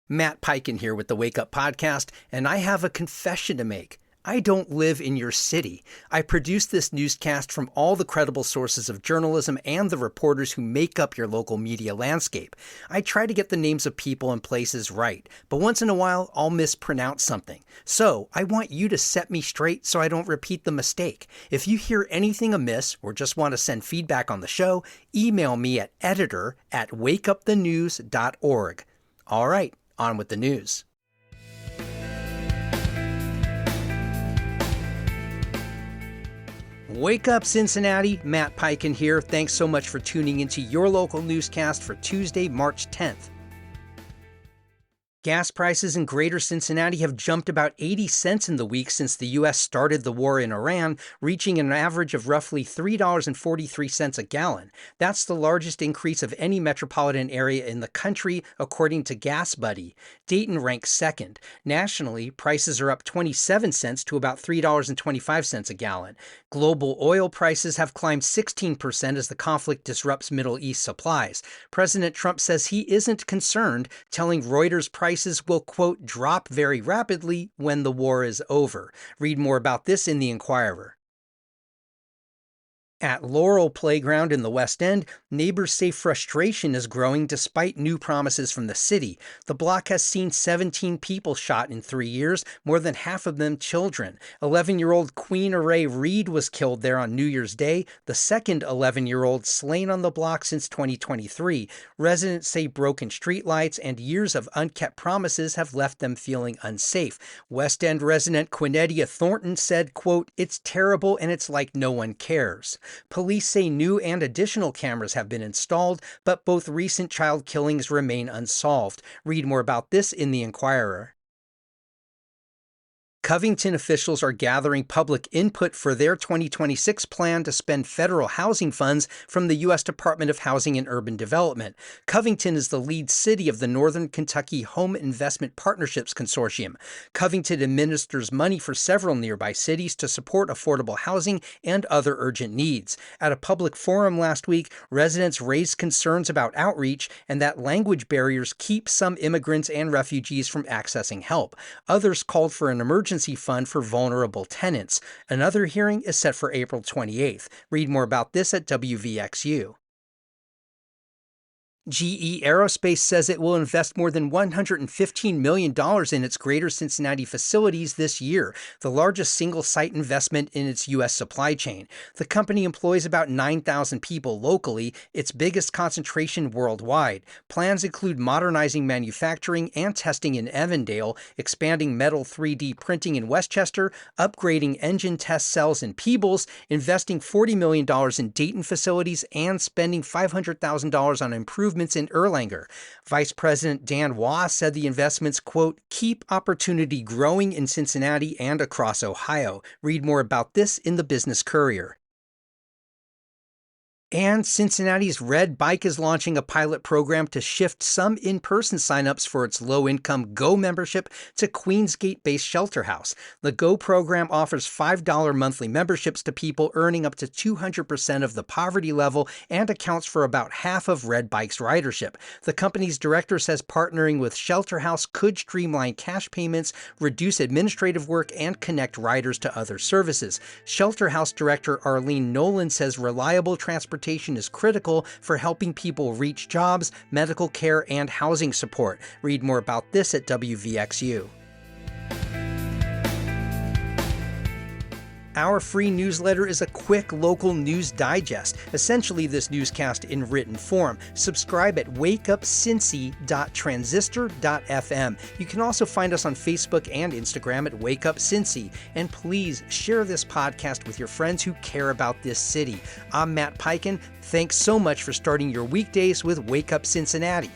Matt Peiken here with the Wake Up Podcast, and I have a confession to make. I don't live in your city. I produce this newscast from all the credible sources of journalism and the reporters who make up your local media landscape. I try to get the names of people and places right, but once in a while, I'll mispronounce something. So I want you to set me straight so I don't repeat the mistake. If you hear anything amiss or just want to send feedback on the show, email me at editor@wakeupthenews.org. All right, on with the news. Wake up, Cincinnati. Matt Peiken here. Thanks so much for tuning into your local newscast for Tuesday, March 10th. Gas prices in Greater Cincinnati have jumped about 80 cents in the week since the U.S. started the war in Iran, reaching an average of roughly $3.43 a gallon. That's the largest increase of any metropolitan area in the country, according to Gas Buddy. Dayton ranks second. Nationally, prices are up 27 cents to about $3.25 a gallon. Global oil prices have climbed 16% as the conflict disrupts Middle East supplies. President Trump says he isn't concerned, telling Reuters prices will, quote, drop very rapidly when the war is over. Read more about this in the Inquirer. At Laurel Playground in the West End, neighbors say frustration is growing despite new promises from the city. The block has seen 17 people shot in 3 years, more than half of them children. 11-year-old Queen Array Reed was killed there on New Year's Day, the second 11-year-old slain on the block since 2023. Residents say broken streetlights and years of unkept promises have left them feeling unsafe. West End resident Quinetia Thornton said, quote, "It's terrible and it's like no one cares." Police say new and additional cameras have been installed, but both recent child killings remain unsolved. Read more about this in the Inquirer. Covington officials are gathering public input for their 2026 plan to spend federal housing funds from the U.S. Department of Housing and Urban Development. Covington is the lead city of the Northern Kentucky Home Investment Partnerships Consortium. Covington administers money for several nearby cities to support affordable housing and other urgent needs. At a public forum last week, residents raised concerns about outreach and that language barriers keep some immigrants and refugees from accessing help. Others called for an emergency fund for vulnerable tenants. Another hearing is set for April 28th. Read more about this at WVXU. GE Aerospace says it will invest more than $115 million in its Greater Cincinnati facilities this year, the largest single-site investment in its U.S. supply chain. The company employs about 9,000 people locally, its biggest concentration worldwide. Plans include modernizing manufacturing and testing in Evandale, expanding metal 3D printing in Westchester, upgrading engine test cells in Peebles, investing $40 million in Dayton facilities, and spending $500,000 on improvements in Erlanger. Vice President Dan Waugh said the investments, quote, keep opportunity growing in Cincinnati and across Ohio. Read more about this in the Business Courier. And Cincinnati's Red Bike is launching a pilot program to shift some in-person signups for its low-income GO membership to Queensgate-based Shelter House. The GO program offers $5 monthly memberships to people earning up to 200% of the poverty level and accounts for about half of Red Bike's ridership. The company's director says partnering with Shelter House could streamline cash payments, reduce administrative work, and connect riders to other services. Shelter House director Arlene Nolan says reliable transportation is critical for helping people reach jobs, medical care, and housing support. Read more about this at WVXU. Our free newsletter is a quick local news digest, essentially this newscast in written form. Subscribe at wakeupcincy.transistor.fm. You can also find us on Facebook and Instagram at wakeupcincy. And please share this podcast with your friends who care about this city. I'm Matt Peiken. Thanks so much for starting your weekdays with Wake Up Cincinnati.